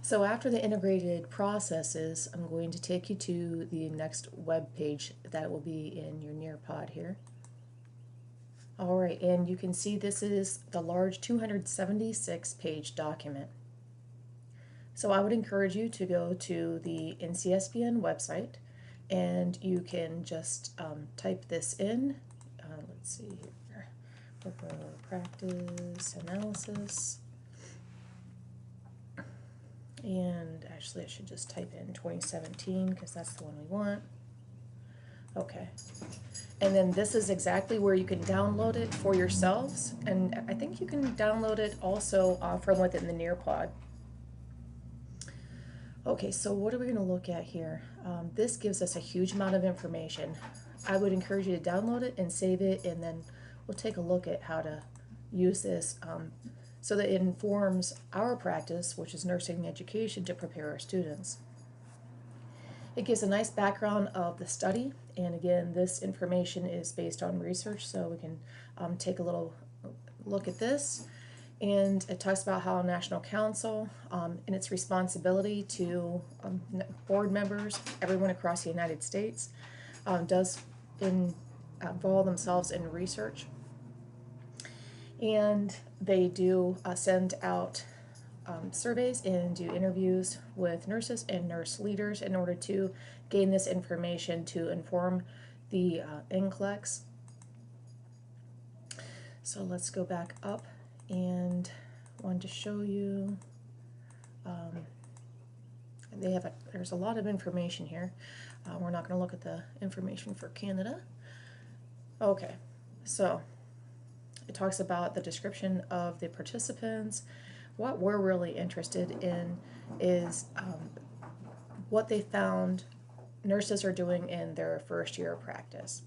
So after the integrated processes, I'm going to take you to the next web page that will be in your Nearpod here. All right, and you can see this is the large 276 page document. So I would encourage you to go to the NCSBN website and you can just type this in. Let's see here, practice analysis. And actually I should just type in 2017 because that's the one we want. Okay. And then this is exactly where you can download it for yourselves. And I think you can download it also from within the Nearpod. Okay, so what are we going to look at here? This gives us a huge amount of information. I would encourage you to download it and save it, and then we'll take a look at how to use this so that it informs our practice, which is nursing education, to prepare our students. It gives a nice background of the study, and again, this information is based on research, so we can take a little look at this. And it talks about how National Council and its responsibility to board members, everyone across the United States, does involve themselves in research. And they do send out surveys and do interviews with nurses and nurse leaders in order to gain this information to inform the NCLEX. So let's go back up, and I wanted to show you there's a lot of information here. We're not going to look at the information for Canada. Okay, so it talks about the description of the participants. What we're really interested in is what they found nurses are doing in their first year of practice.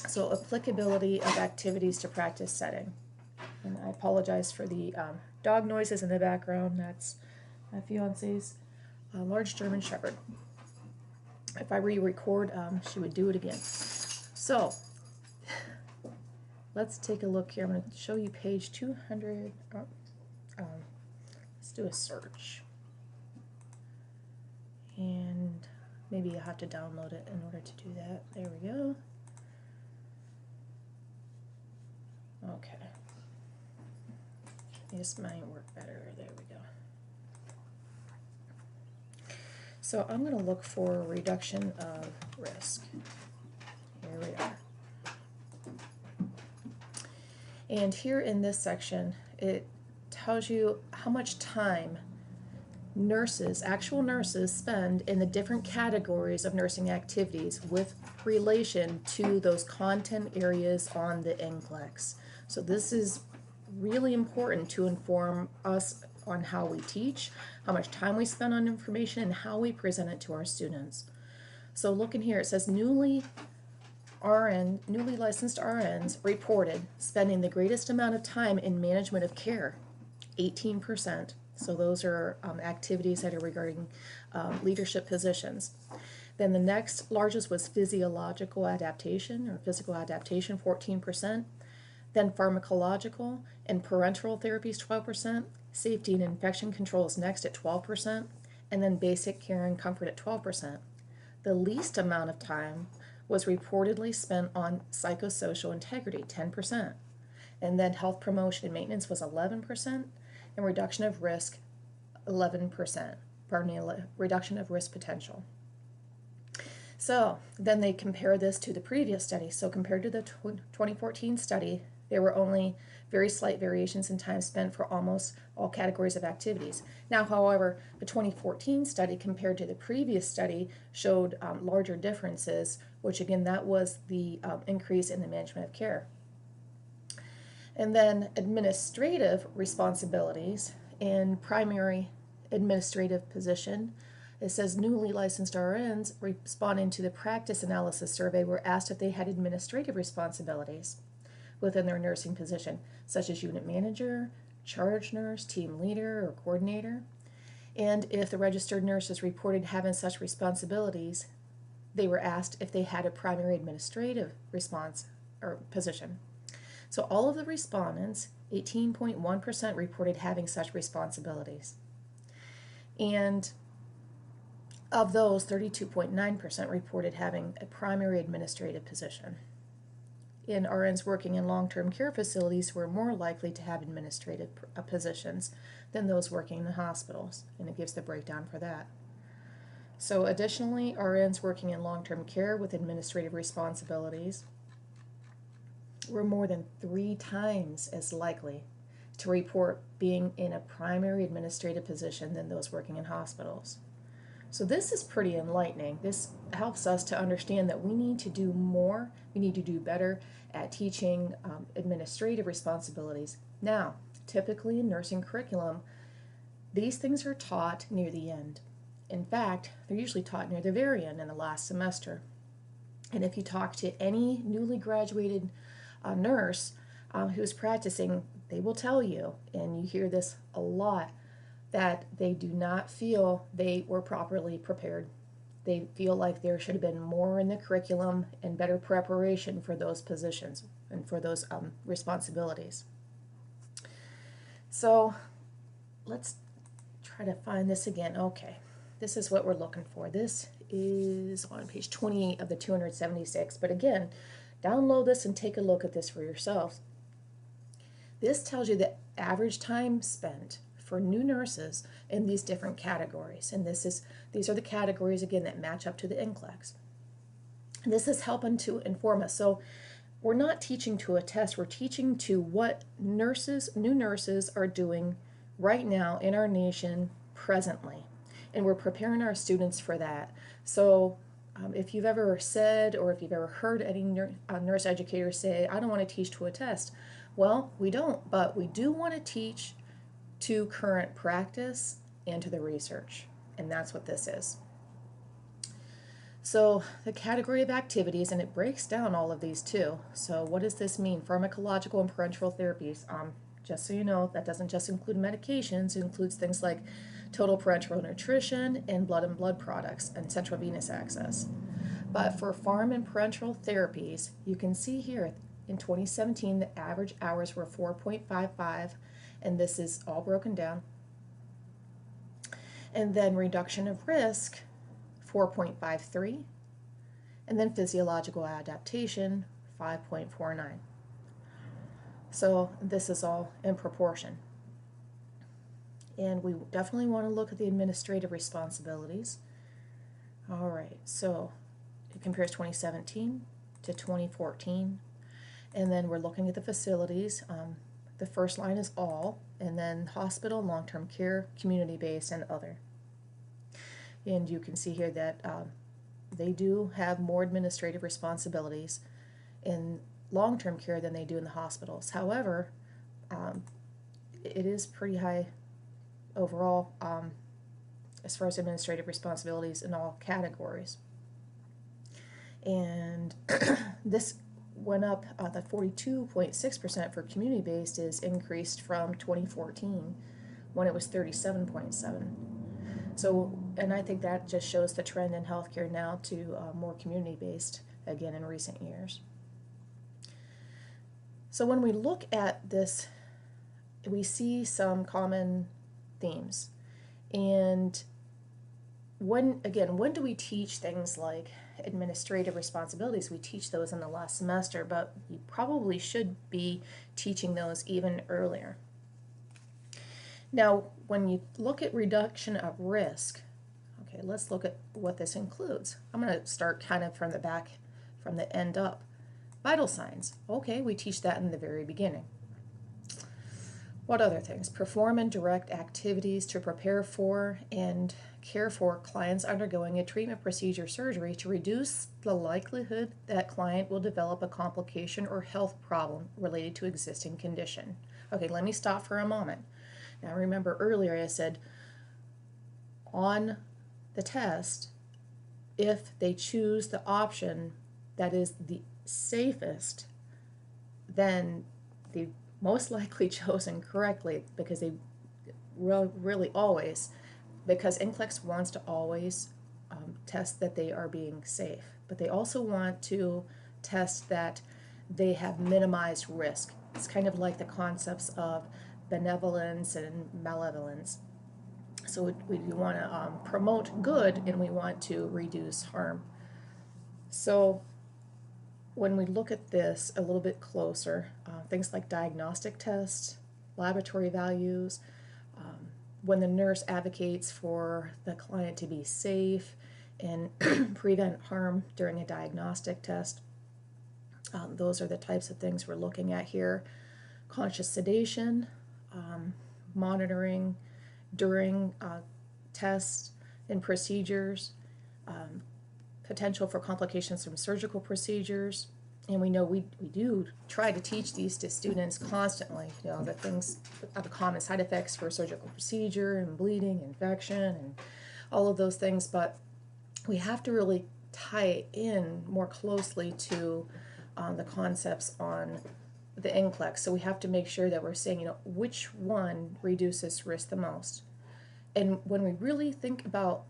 So applicability of activities to practice setting. And I apologize for the dog noises in the background. That's my fiance's large German Shepherd. If I re-record, she would do it again. So let's take a look here. I'm going to show you page 200. Let's do a search. And maybe you'll have to download it in order to do that. There we go. Okay. This might work better. There we go. So I'm going to look for reduction of risk. Here we are. And here in this section, it tells you how much time nurses, actual nurses, spend in the different categories of nursing activities with relation to those content areas on the NCLEX. So this is really important to inform us on how we teach, how much time we spend on information, and how we present it to our students. So look in here, it says newly licensed RNs reported spending the greatest amount of time in management of care, 18%. So those are activities that are regarding leadership positions. Then the next largest was physiological adaptation or physical adaptation, 14%. Then pharmacological and parenteral therapies, 12%. Safety and infection control is next at 12%. And then basic care and comfort at 12%. The least amount of time was reportedly spent on psychosocial integrity, 10%. And then health promotion and maintenance was 11%. And reduction of risk, 11%. Pardon me, reduction of risk potential. So then they compare this to the previous study. So compared to the 2014 study, there were only very slight variations in time spent for almost all categories of activities. Now, however, the 2014 study compared to the previous study showed larger differences, which again, that was the increase in the management of care. And then administrative responsibilities in primary administrative position. It says newly licensed RNs responding to the practice analysis survey were asked if they had administrative responsibilities within their nursing position, such as unit manager, charge nurse, team leader, or coordinator. And if the registered nurses reported having such responsibilities, they were asked if they had a primary administrative response or position. So all of the respondents, 18.1%, reported having such responsibilities. And of those, 32.9% reported having a primary administrative position. And RNs working in long-term care facilities were more likely to have administrative positions than those working in hospitals, and it gives the breakdown for that. So additionally, RNs working in long-term care with administrative responsibilities were more than 3 times as likely to report being in a primary administrative position than those working in hospitals. So this is pretty enlightening. This helps us to understand that we need to do more, we need to do better at teaching administrative responsibilities. Now, typically in nursing curriculum, these things are taught near the end. In fact, they're usually taught near the very end in the last semester. And if you talk to any newly graduated nurse who's practicing, they will tell you, and you hear this a lot, that they do not feel they were properly prepared. They feel like there should have been more in the curriculum and better preparation for those positions and for those responsibilities. So let's try to find this again. Okay, this is what we're looking for. This is on page 28 of the 276. But again, download this and take a look at this for yourselves. This tells you the average time spent for new nurses in these different categories. And these are the categories, again, that match up to the NCLEX. And this is helping to inform us. So we're not teaching to a test, we're teaching to what new nurses are doing right now in our nation presently. And we're preparing our students for that. So if you've ever said, or if you've ever heard any nurse educators say, I don't want to teach to a test, well, we don't, but we do want to teach to current practice and to the research, and that's what this is. So the category of activities, and it breaks down all of these too. So what does this mean? Pharmacological and parenteral therapies. Just so you know, that doesn't just include medications, it includes things like total parenteral nutrition and blood products and central venous access. But for pharm and parenteral therapies, you can see here in 2017 the average hours were 4.55, and this is all broken down. And then reduction of risk, 4.53, and then physiological adaptation, 5.49. So this is all in proportion. And we definitely want to look at the administrative responsibilities. All right, so it compares 2017 to 2014. And then we're looking at the facilities. The first line is all, and then hospital, long-term care, community-based, and other. And you can see here that they do have more administrative responsibilities in long-term care than they do in the hospitals. However, it is pretty high overall as far as administrative responsibilities in all categories. And this went up, the 42.6% for community-based is increased from 2014 when it was 37.7. So, and I think that just shows the trend in healthcare now to more community-based again in recent years. So when we look at this, we see some common themes. And when do we teach things like administrative responsibilities? We teach those in the last semester, but you probably should be teaching those even earlier. Now, when you look at reduction of risk, okay, let's look at what this includes. I'm going to start kind of from the back, from the end up. Vital signs. Okay, we teach that in the very beginning. What other things? Perform and direct activities to prepare for and care for clients undergoing a treatment, procedure, surgery to reduce the likelihood that client will develop a complication or health problem related to existing condition. Okay, let me stop for a moment. Now remember earlier I said on the test, if they choose the option that is the safest, then they've most likely chosen correctly, because they really always, because NCLEX wants to always test that they are being safe, but they also want to test that they have minimized risk. It's kind of like the concepts of benevolence and malevolence. So we want to promote good and we want to reduce harm. So when we look at this a little bit closer, things like diagnostic tests, laboratory values, when the nurse advocates for the client to be safe and prevent harm during a diagnostic test, those are the types of things we're looking at here. Conscious sedation, monitoring during tests and procedures, potential for complications from surgical procedures. And we know we do try to teach these to students constantly, the things, the common side effects for a surgical procedure and bleeding, infection, and all of those things, but we have to really tie it in more closely to the concepts on the NCLEX. So we have to make sure that we're saying, which one reduces risk the most. And when we really think about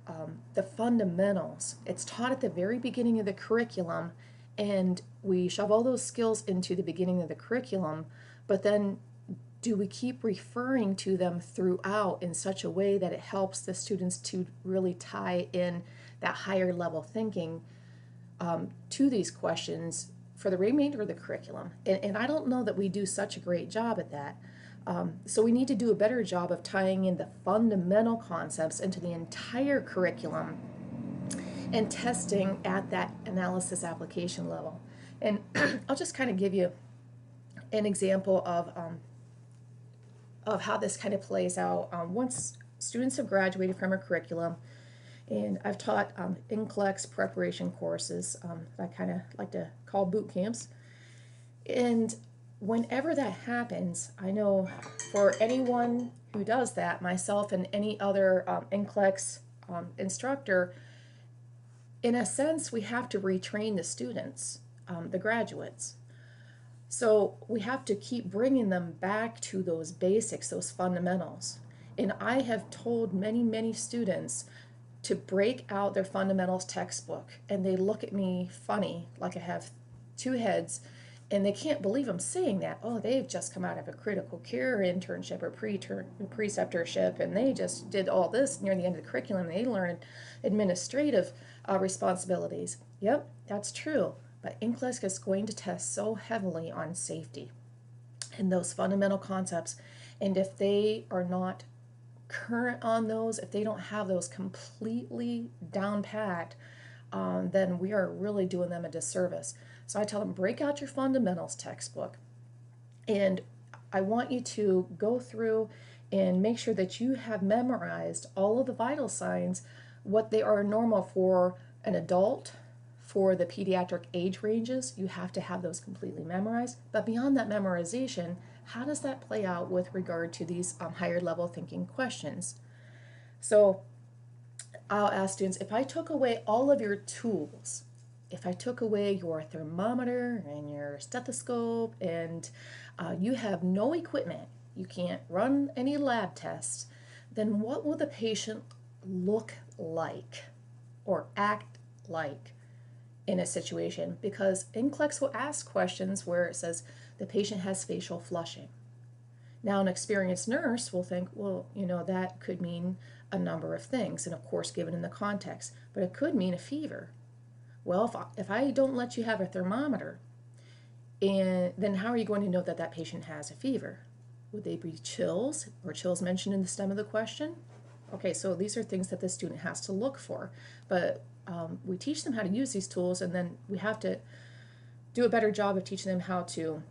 the fundamentals, it's taught at the very beginning of the curriculum, and we shove all those skills into the beginning of the curriculum, but then do we keep referring to them throughout in such a way that it helps the students to really tie in that higher level thinking to these questions for the remainder of the curriculum? And I don't know that we do such a great job at that. So we need to do a better job of tying in the fundamental concepts into the entire curriculum and testing at that analysis application level. And I'll just kind of give you an example of how this kind of plays out. Once students have graduated from a curriculum, and I've taught NCLEX preparation courses that I kind of like to call boot camps. And whenever that happens, I know for anyone who does that, myself and any other NCLEX instructor, in a sense, we have to retrain the students, the graduates. So we have to keep bringing them back to those basics, those fundamentals. And I have told many, many students to break out their fundamentals textbook, and they look at me funny, like I have two heads, and they can't believe I'm saying that. Oh, they've just come out of a critical care internship or preceptorship, and they just did all this near the end of the curriculum. They learned administrative responsibilities. Yep, that's true. But NCLEX is going to test so heavily on safety and those fundamental concepts. And if they are not current on those, if they don't have those completely down pat, then we are really doing them a disservice. So I tell them, break out your fundamentals textbook, and I want you to go through and make sure that you have memorized all of the vital signs, what they are normal for an adult, for the pediatric age ranges. You have to have those completely memorized. But beyond that memorization, how does that play out with regard to these higher level thinking questions? So I'll ask students, if I took away all of your tools, if I took away your thermometer and your stethoscope, and you have no equipment, you can't run any lab tests, then what will the patient look like or act like in a situation? Because NCLEX will ask questions where it says the patient has facial flushing. Now, an experienced nurse will think, well, that could mean a number of things, and of course, given in the context, but it could mean a fever. Well, if I don't let you have a thermometer, and then how are you going to know that that patient has a fever? Would they be chills, or chills mentioned in the stem of the question? Okay, so these are things that the student has to look for, but we teach them how to use these tools, and then we have to do a better job of teaching them how to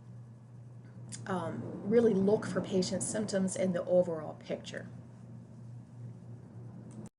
really look for patient symptoms in the overall picture.